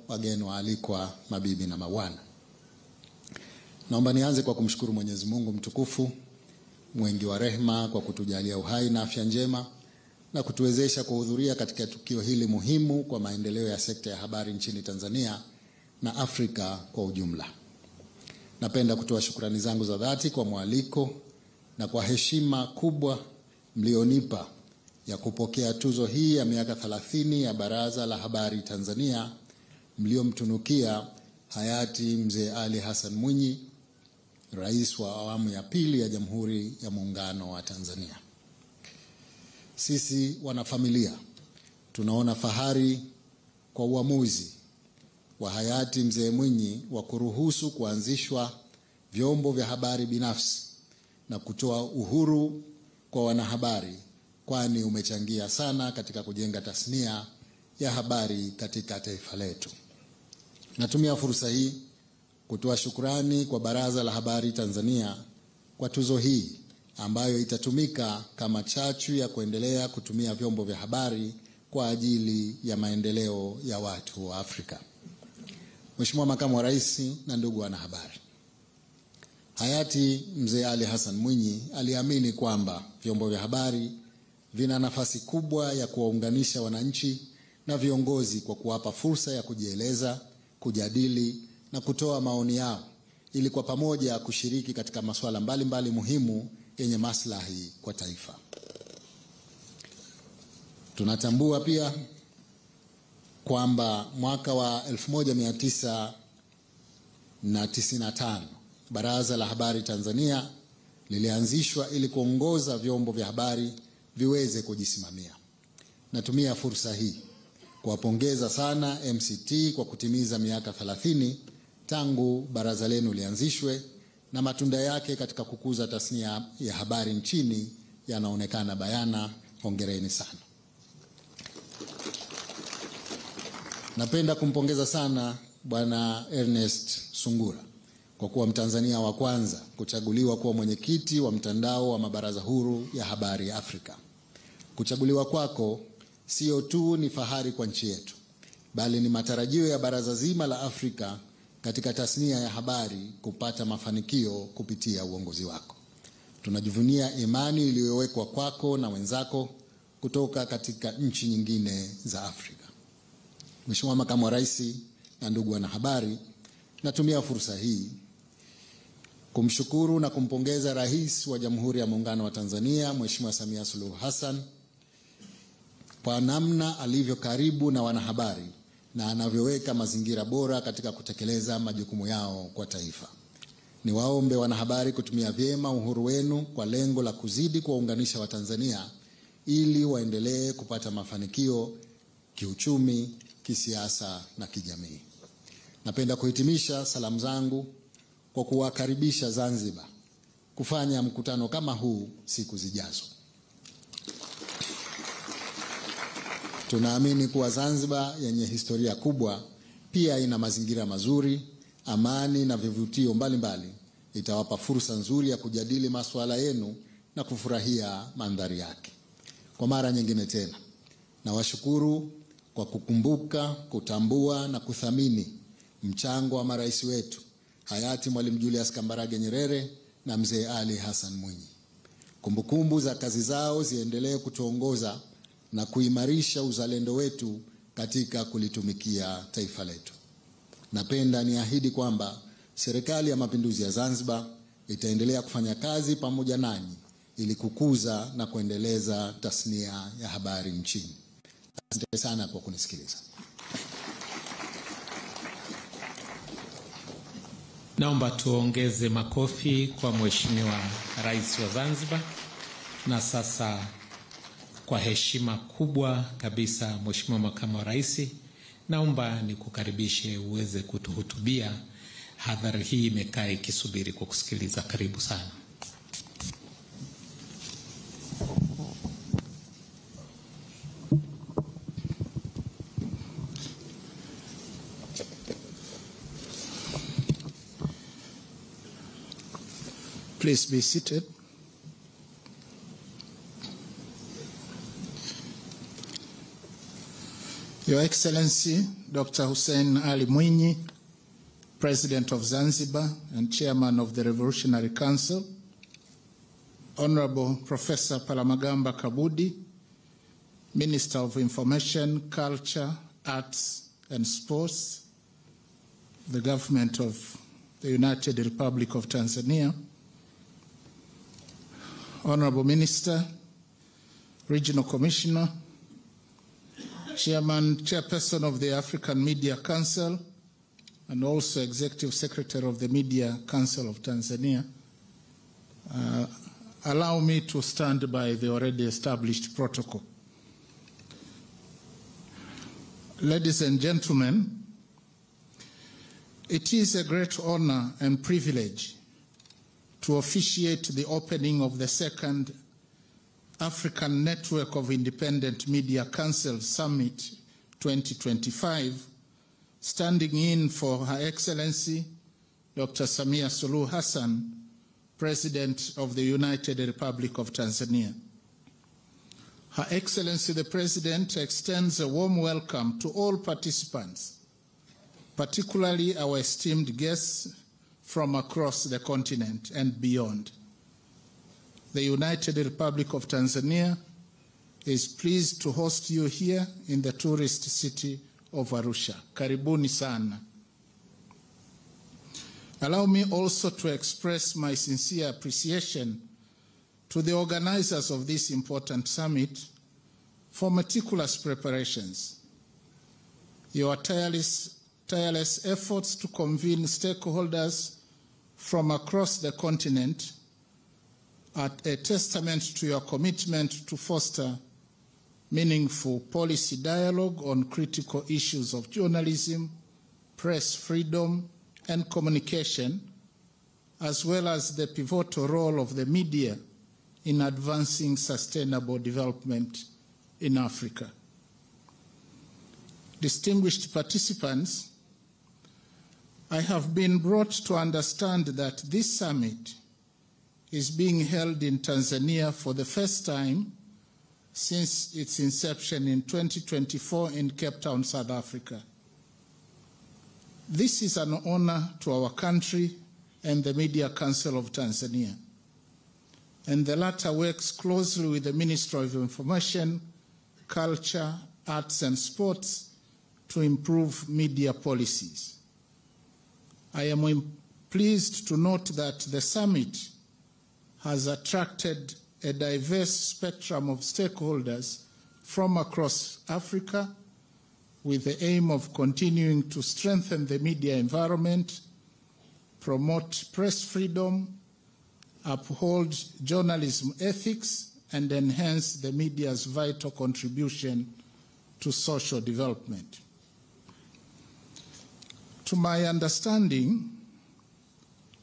wageni waalikwa, mabibi na mabwana. Naomba nianze kwa kumshukuru Mwenyezi Mungu mtukufu, mwingi wa rehema, kwa kutujalia uhai na afya njema na kutuwezesha kuhudhuria katika tukio hili muhimu kwa maendeleo ya sekta ya habari nchini Tanzania na Afrika kwa ujumla. Napenda kutoa shukrani zangu za dhati kwa mwaliko na kwa heshima kubwa mlionipa ya kupokea tuzo hii ya miaka 30 ya Baraza la Habari Tanzania, mliomtunukia hayati Mzee Ali Hassan Mwinyi, Rais wa awamu ya pili ya Jamhuri ya Muungano wa Tanzania. Sisi wanafamilia tunaona fahari kwa uamuzi wa hayati Mzee Mwinyi wa kuruhusu kuanzishwa vyombo vya habari binafsi na kutoa uhuru kwa wanahabari, kwani umechangia sana katika kujenga tasnia ya habari katika taifa letu. Natumia fursa hii kutoa shukrani kwa Baraza la Habari Tanzania kwa tuzo hii ambayo itatumika kama chachu ya kuendelea kutumia vyombo vya habari kwa ajili ya maendeleo ya watu wa Afrika. Mheshimiwa Makamu wa Rais na ndugu wanahabari, hayati Mzee Ali Hassan Mwinyi aliamini kwamba vyombo vya habari vina nafasi kubwa ya kuwaunganisha wananchi na viongozi kwa kuwapa fursa ya kujieleza, kujadili na kutoa maoni yao ili kwa pamoja kushiriki katika masuala mbalimbali muhimu yenye maslahi kwa taifa. Tunatambua pia kwamba mwaka wa 1995 Baraza la Habari Tanzania lilianzishwa ili kuongoza vyombo vya habari viweze kujisimamia. Natumia fursa hii kuwapongeza sana MCT kwa kutimiza miaka 30 tangu baraza lenu lianzishwe, na matunda yake katika kukuza tasnia ya habari nchini yanaonekana bayana. Hongereni sana. Napenda kumpongeza sana Bwana Ernest Sungura kwa kuwa Mtanzania wa kwanza kuchaguliwa kuwa mwenyekiti wa mtandao wa Mabaraza huru ya habari Afrika. Kuchaguliwa kwako sio tu ni fahari kwa nchi yetu, bali ni matarajio ya baraza zima la Afrika katika tasnia ya habari kupata mafanikio kupitia uongozi wako. Tunajivunia imani iliyowekwa kwako na wenzako kutoka katika nchi nyingine za Afrika. Mheshimiwa Makamu wa Rais na ndugu wanahabari, natumia fursa hii kumshukuru na kumpongeza Rais wa Jamhuri ya Muungano wa Tanzania, Mheshimiwa Samia Suluhu Hassan, kwa namna alivyo karibu na wanahabari na anavyoweka mazingira bora katika kutekeleza majukumu yao kwa taifa. Niwaombe wanahabari kutumia vyema uhuru wenu kwa lengo la kuzidi kuwaunganisha Watanzania ili waendelee kupata mafanikio kiuchumi, kisiasa na kijamii. Napenda kuhitimisha salamu zangu kwa kuwakaribisha Zanzibar kufanya mkutano kama huu siku zijazo. Tunaamini kuwa Zanzibar yenye historia kubwa pia ina mazingira mazuri, amani na vivutio mbalimbali. Itawapa fursa nzuri ya kujadili masuala yenu na kufurahia mandhari yake. Kwa mara nyingine tena, nawashukuru kwa kukumbuka, kutambua na kuthamini mchango wa marais wetu hayati Mwalimu Julius Kambarage Nyerere na Mzee Ali Hassan Mwinyi. Kumbukumbu za kazi zao ziendelee kutuongoza na kuimarisha uzalendo wetu katika kulitumikia taifa letu. Napenda niahidi kwamba Serikali ya Mapinduzi ya Zanzibar itaendelea kufanya kazi pamoja nanyi ili kukuza na kuendeleza tasnia ya habari nchini. Asante sana kwa kunisikiliza. Naomba tuongeze makofi kwa Mheshimiwa Rais wa Zanzibar. Na sasa kwa heshima kubwa kabisa, Mheshimiwa Makamu wa Rais, naomba nikukaribishe uweze kutuhutubia. Hadhara hii imekaa ikisubiri kwa kusikiliza. Karibu sana. Please be seated. Your Excellency, Dr. Hussein Ali Mwinyi, President of Zanzibar and Chairman of the Revolutionary Council, Honorable Professor Palamagamba Kabudi, Minister of Information, Culture, Arts and Sports, the Government of the United Republic of Tanzania, Honorable Minister, Regional Commissioner, Chairperson of the African Media Council, and also Executive Secretary of the Media Council of Tanzania, allow me to stand by the already established protocol. Ladies and gentlemen, it is a great honor and privilege to officiate the opening of the second African Network of Independent Media Council Summit 2025, standing in for Her Excellency Dr. Samia Suluhu Hassan, President of the United Republic of Tanzania. Her Excellency the President extends a warm welcome to all participants, particularly our esteemed guests from across the continent and beyond. The United Republic of Tanzania is pleased to host you here in the tourist city of Arusha. Karibuni sana. Allow me also to express my sincere appreciation to the organizers of this important summit for meticulous preparations. Your tireless efforts to convene stakeholders from across the continent are a testament to your commitment to foster meaningful policy dialogue on critical issues of journalism, press freedom, and communication, as well as the pivotal role of the media in advancing sustainable development in Africa. Distinguished participants, I have been brought to understand that this summit is being held in Tanzania for the first time since its inception in 2024 in Cape Town, South Africa. This is an honor to our country and the Media Council of Tanzania, and the latter works closely with the Ministry of Information, Culture, Arts and Sports to improve media policies. I am pleased to note that the summit has attracted a diverse spectrum of stakeholders from across Africa with the aim of continuing to strengthen the media environment, promote press freedom, uphold journalism ethics, and enhance the media's vital contribution to social development. To my understanding,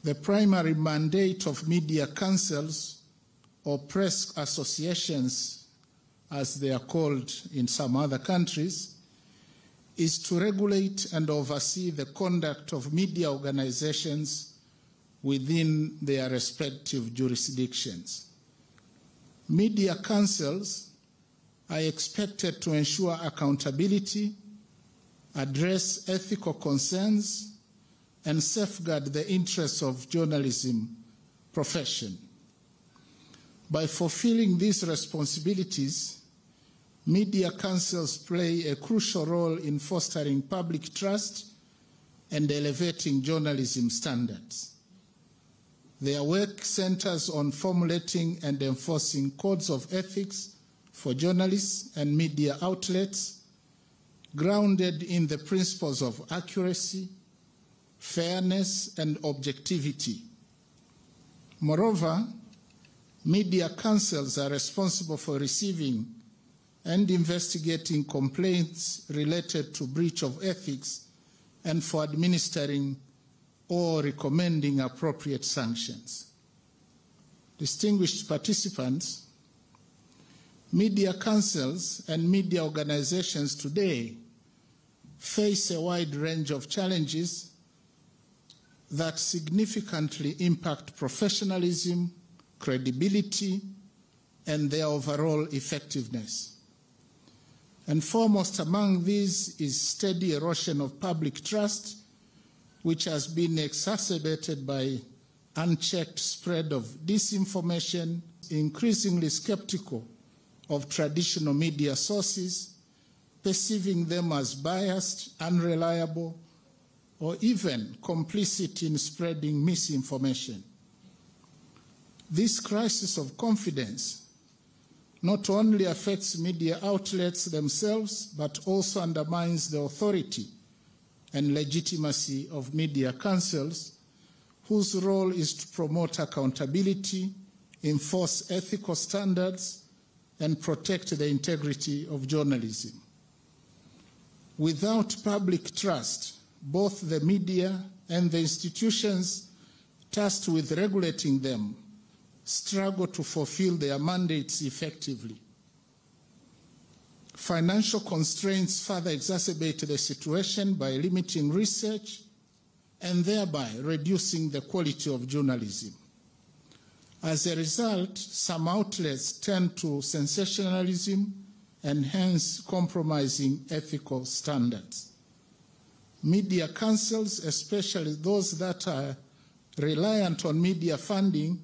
the primary mandate of media councils or press associations, as they are called in some other countries, is to regulate and oversee the conduct of media organizations within their respective jurisdictions. Media councils are expected to ensure accountability, address ethical concerns, and safeguard the interests of journalism profession. By fulfilling these responsibilities, media councils play a crucial role in fostering public trust and elevating journalism standards. Their work centers on formulating and enforcing codes of ethics for journalists and media outlets, grounded in the principles of accuracy, fairness, and objectivity. Moreover, media councils are responsible for receiving and investigating complaints related to breach of ethics and for administering or recommending appropriate sanctions. Distinguished participants, media councils and media organizations today face a wide range of challenges that significantly impact professionalism, credibility, and their overall effectiveness. And foremost among these is steady erosion of public trust, which has been exacerbated by unchecked spread of disinformation, increasingly skeptical of traditional media sources, perceiving them as biased, unreliable, or even complicit in spreading misinformation. This crisis of confidence not only affects media outlets themselves, but also undermines the authority and legitimacy of media councils, whose role is to promote accountability, enforce ethical standards, and protect the integrity of journalism. Without public trust, both the media and the institutions tasked with regulating them struggle to fulfill their mandates effectively. Financial constraints further exacerbate the situation by limiting research and thereby reducing the quality of journalism. As a result, some outlets tend to sensationalism and hence compromising ethical standards. Media councils, especially those that are reliant on media funding,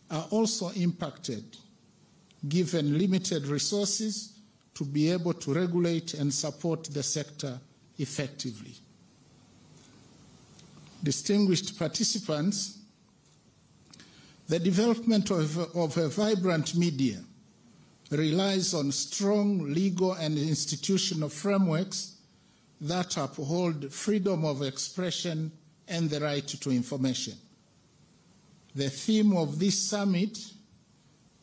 are also impacted, given limited resources to be able to regulate and support the sector effectively. Distinguished participants, the development of a vibrant media relies on strong legal and institutional frameworks that uphold freedom of expression and the right to information. The theme of this summit,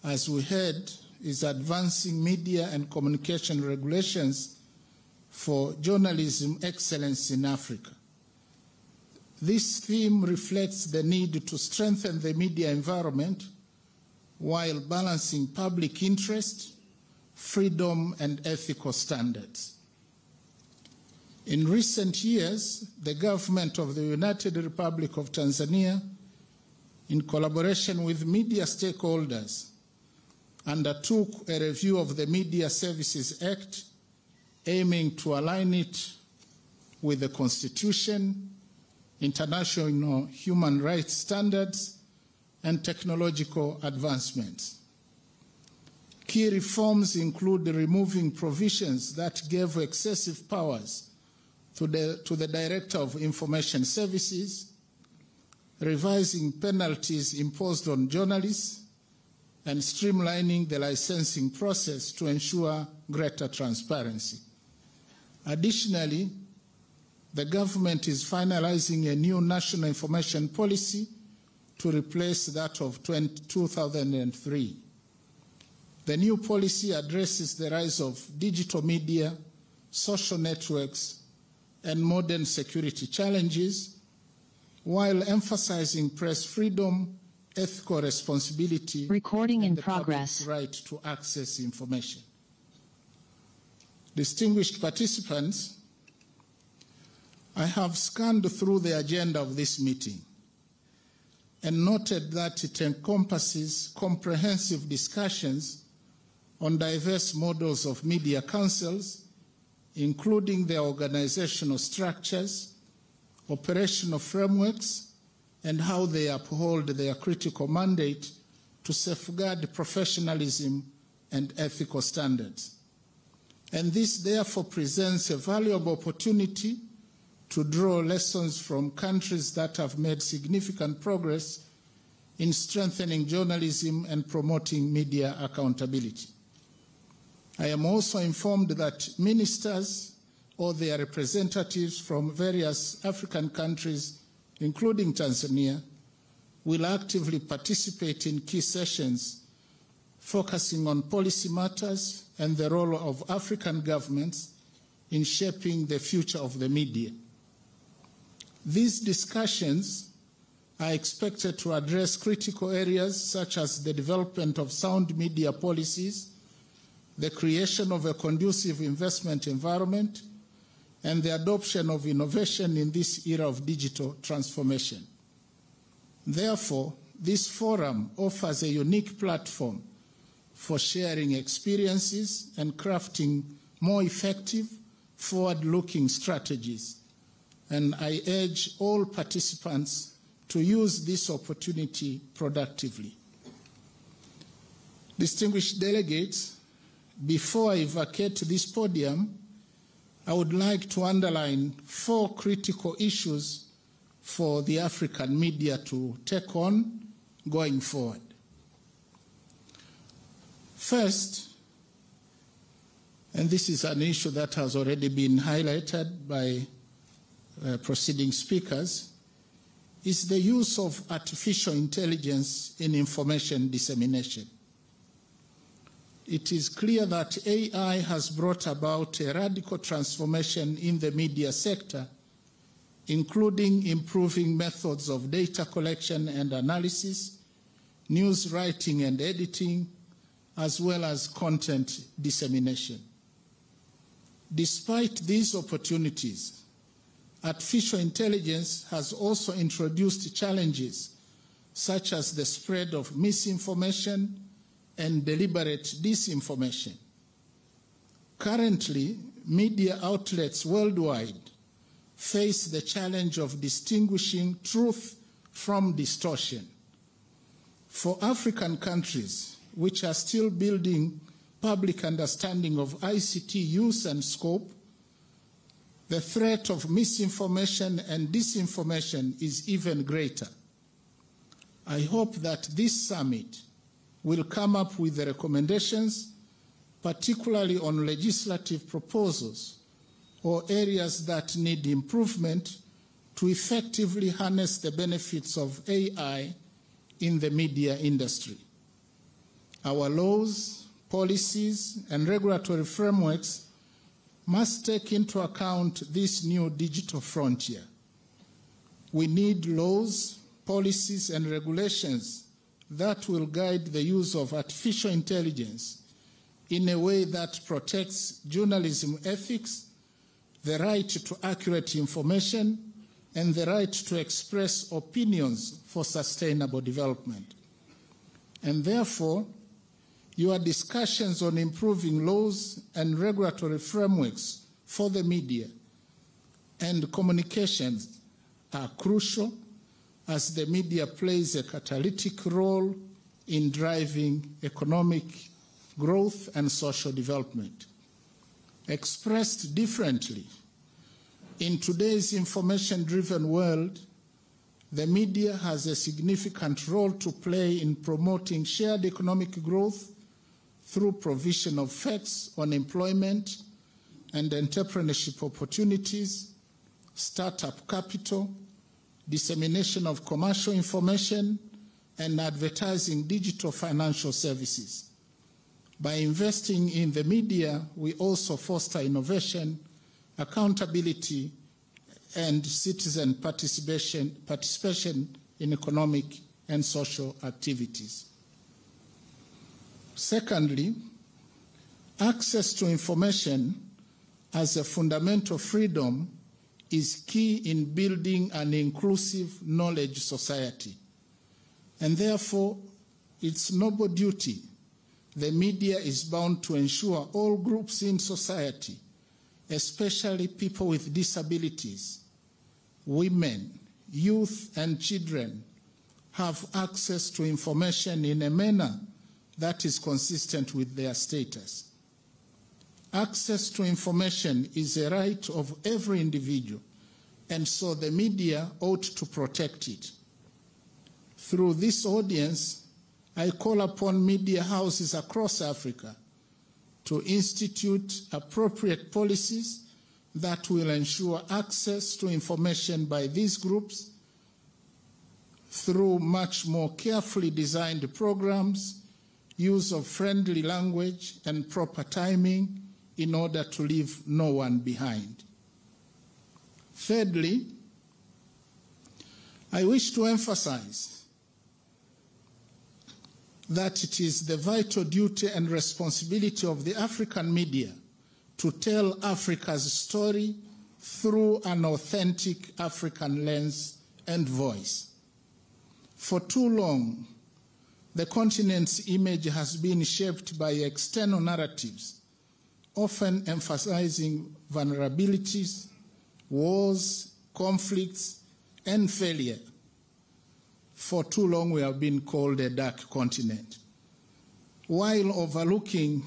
as we heard, is advancing media and communication regulations for journalism excellence in Africa. This theme reflects the need to strengthen the media environment while balancing public interest, freedom, and ethical standards. In recent years, the government of the United Republic of Tanzania, in collaboration with media stakeholders, undertook a review of the Media Services Act, aiming to align it with the Constitution, international human rights standards, and technological advancements. Key reforms include removing provisions that gave excessive powers to the Director of Information Services, revising penalties imposed on journalists, and streamlining the licensing process to ensure greater transparency. Additionally, the government is finalizing a new national information policy to replace that of 2003. The new policy addresses the rise of digital media, social networks, and modern security challenges, while emphasizing press freedom, ethical responsibility, and the public's right to access information. Distinguished participants, I have scanned through the agenda of this meeting and noted that it encompasses comprehensive discussions on diverse models of media councils, including their organizational structures, operational frameworks, and how they uphold their critical mandate to safeguard professionalism and ethical standards. And this therefore presents a valuable opportunity to draw lessons from countries that have made significant progress in strengthening journalism and promoting media accountability. I am also informed that ministers or their representatives from various African countries, including Tanzania, will actively participate in key sessions focusing on policy matters and the role of African governments in shaping the future of the media. These discussions are expected to address critical areas such as the development of sound media policies, the creation of a conducive investment environment, and the adoption of innovation in this era of digital transformation. Therefore, this forum offers a unique platform for sharing experiences and crafting more effective, forward-looking strategies. And I urge all participants to use this opportunity productively. Distinguished delegates, before I vacate this podium, I would like to underline 4 critical issues for the African media to take on going forward. First, and this is an issue that has already been highlighted by preceding speakers, is the use of artificial intelligence in information dissemination. It is clear that AI has brought about a radical transformation in the media sector, including improving methods of data collection and analysis, news writing and editing, as well as content dissemination. Despite these opportunities, artificial intelligence has also introduced challenges such as the spread of misinformation and deliberate disinformation. Currently, media outlets worldwide face the challenge of distinguishing truth from distortion. For African countries, which are still building public understanding of ICT use and scope, the threat of misinformation and disinformation is even greater. I hope that this summit will come up with the recommendations, particularly on legislative proposals or areas that need improvement to effectively harness the benefits of AI in the media industry. Our laws, policies, and regulatory frameworks must take into account this new digital frontier. We need laws, policies, and regulations that will guide the use of artificial intelligence in a way that protects journalism ethics, the right to accurate information, and the right to express opinions for sustainable development. And therefore, your discussions on improving laws and regulatory frameworks for the media and communications are crucial, as the media plays a catalytic role in driving economic growth and social development. Expressed differently, in today's information-driven world, the media has a significant role to play in promoting shared economic growth through provision of facts on employment and entrepreneurship opportunities, startup capital, dissemination of commercial information, and advertising digital financial services. By investing in the media, we also foster innovation, accountability, and citizen participation in economic and social activities. Secondly, access to information as a fundamental freedom is key in building an inclusive knowledge society. And therefore, it's noble duty the media is bound to ensure all groups in society, especially people with disabilities, women, youth, and children, have access to information in a manner that is consistent with their status. Access to information is a right of every individual, and so the media ought to protect it. Through this audience, I call upon media houses across Africa to institute appropriate policies that will ensure access to information by these groups through much more carefully designed programs, use of friendly language, and proper timing in order to leave no one behind. Thirdly, I wish to emphasize that it is the vital duty and responsibility of the African media to tell Africa's story through an authentic African lens and voice. For too long, the continent's image has been shaped by external narratives often emphasizing vulnerabilities, wars, conflicts, and failure. For too long we have been called a dark continent, while overlooking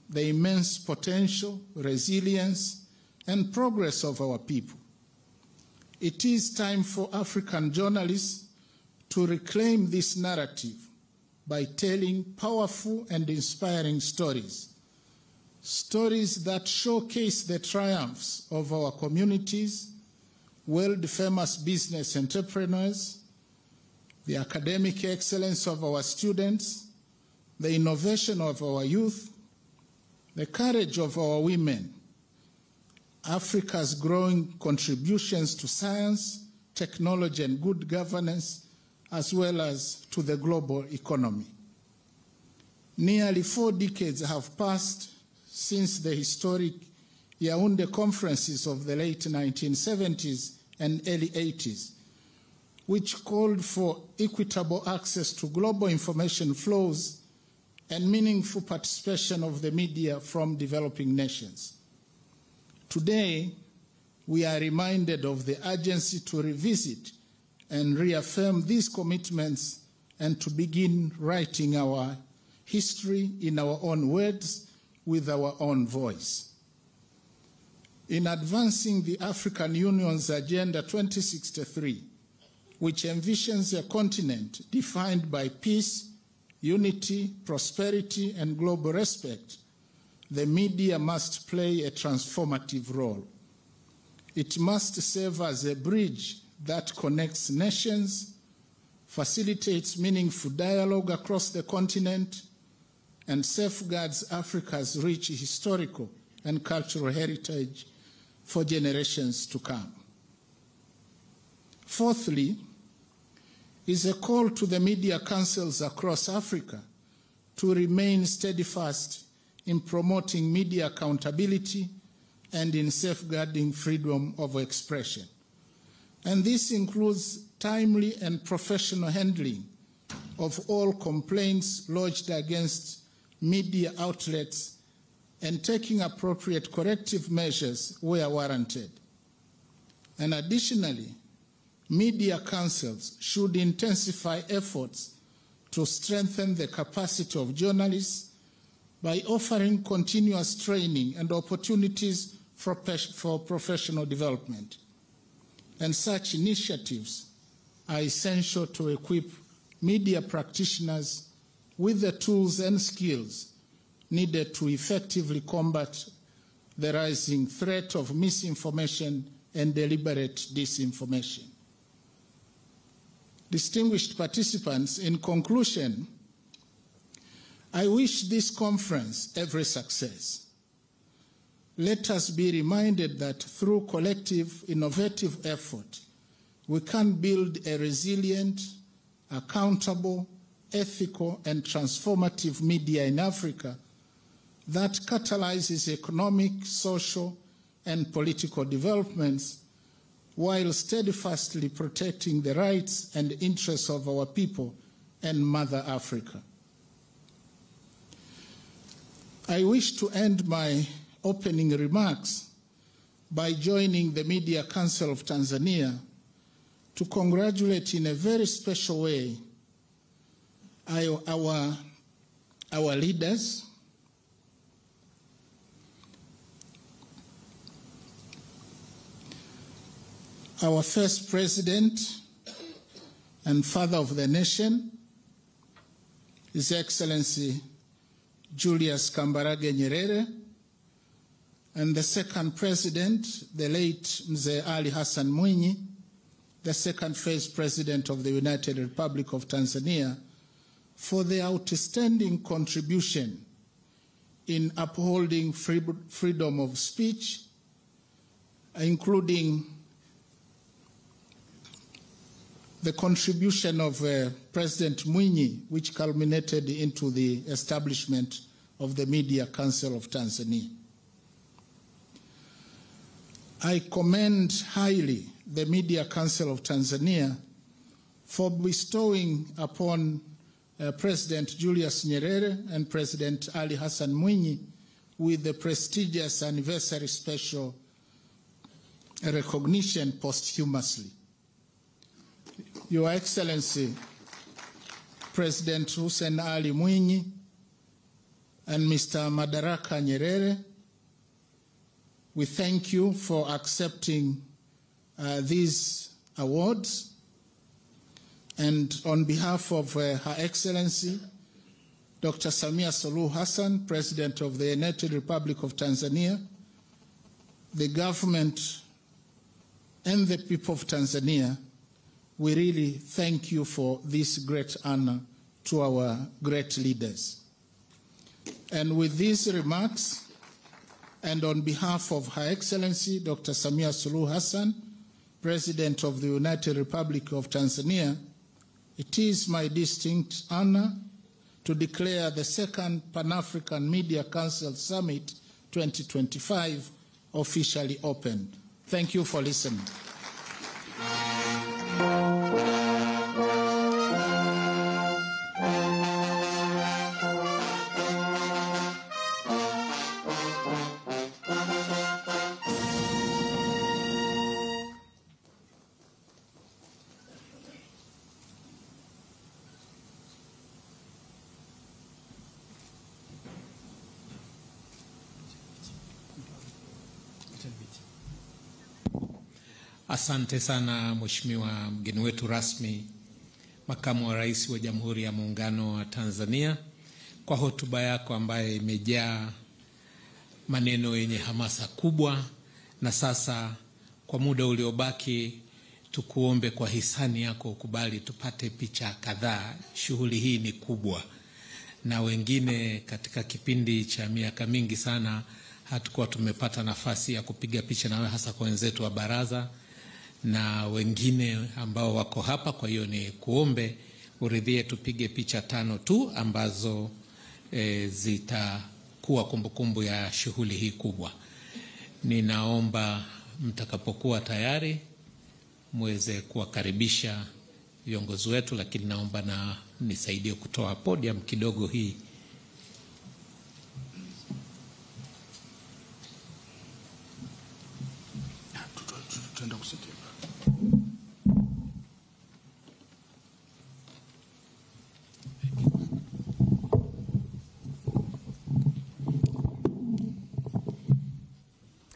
the immense potential, resilience, and progress of our people. It is time for African journalists to reclaim this narrative by telling powerful and inspiring stories, stories that showcase the triumphs of our communities, world-famous business entrepreneurs, the academic excellence of our students, the innovation of our youth, the courage of our women, Africa's growing contributions to science, technology, and good governance, as well as to the global economy. Nearly 4 decades have passed since the historic Yaoundé conferences of the late 1970s and early 80s, which called for equitable access to global information flows and meaningful participation of the media from developing nations. Today, we are reminded of the urgency to revisit and reaffirm these commitments and to begin writing our history in our own words with our own voice. In advancing the African Union's Agenda 2063, which envisions a continent defined by peace, unity, prosperity, and global respect, the media must play a transformative role. It must serve as a bridge that connects nations, facilitates meaningful dialogue across the continent, and safeguards Africa's rich historical and cultural heritage for generations to come. Fourthly, is a call to the media councils across Africa to remain steadfast in promoting media accountability and in safeguarding freedom of expression. And this includes timely and professional handling of all complaints lodged against media outlets and taking appropriate corrective measures where warranted. And additionally, media councils should intensify efforts to strengthen the capacity of journalists by offering continuous training and opportunities for professional development. And such initiatives are essential to equip media practitioners with the tools and skills needed to effectively combat the rising threat of misinformation and deliberate disinformation. Distinguished participants, in conclusion, I wish this conference every success. Let us be reminded that through collective, innovative effort, we can build a resilient, accountable, ethical, and transformative media in Africa that catalyzes economic, social, and political developments while steadfastly protecting the rights and interests of our people and Mother Africa. I wish to end my opening remarks by joining the Media Council of Tanzania to congratulate in a very special way our leaders, our first president and father of the nation, His Excellency Julius Kambarage Nyerere, and the second president, the late Mzee Ali Hassan Mwinyi, the second first president of the United Republic of Tanzania, for their outstanding contribution in upholding freedom of speech, including the contribution of President Mwinyi, which culminated into the establishment of the Media Council of Tanzania. I commend highly the Media Council of Tanzania for bestowing upon President Julius Nyerere and President Ali Hassan Mwinyi with the prestigious anniversary special recognition posthumously. Your Excellency, President Hussein Ali Mwinyi and Mr. Madaraka Nyerere, we thank you for accepting these awards. And on behalf of Her Excellency, Dr. Samia Suluhu Hassan, President of the United Republic of Tanzania, the government and the people of Tanzania, we really thank you for this great honor to our great leaders. And with these remarks, and on behalf of Her Excellency, Dr. Samia Suluhu Hassan, President of the United Republic of Tanzania, it is my distinct honor to declare the second Pan-African Media Council Summit 2025 officially opened. Thank you for listening. Asante sana Mheshimiwa mgeni wetu rasmi, Makamu wa Rais wa Jamhuri ya Muungano wa Tanzania, kwa hotuba yako ambayo imejaa maneno yenye hamasa kubwa. Na sasa kwa muda uliobaki tukuombe kwa hisani yako ukubali tupate picha kadhaa. Shughuli hii ni kubwa, na wengine katika kipindi cha miaka mingi sana hatukuwa tumepata nafasi ya kupiga picha nawe, hasa kwa wenzetu wa baraza na wengine ambao wako hapa. Kwa hiyo ni kuombe uridhie tupige picha 5 tu ambazo zitakuwa kumbukumbu ya shughuli hii kubwa. Ninaomba mtakapokuwa tayari muweze kuwakaribisha viongozi wetu, lakini naomba na nisaidie kutoa podium kidogo hii. Tutaenda kusikia.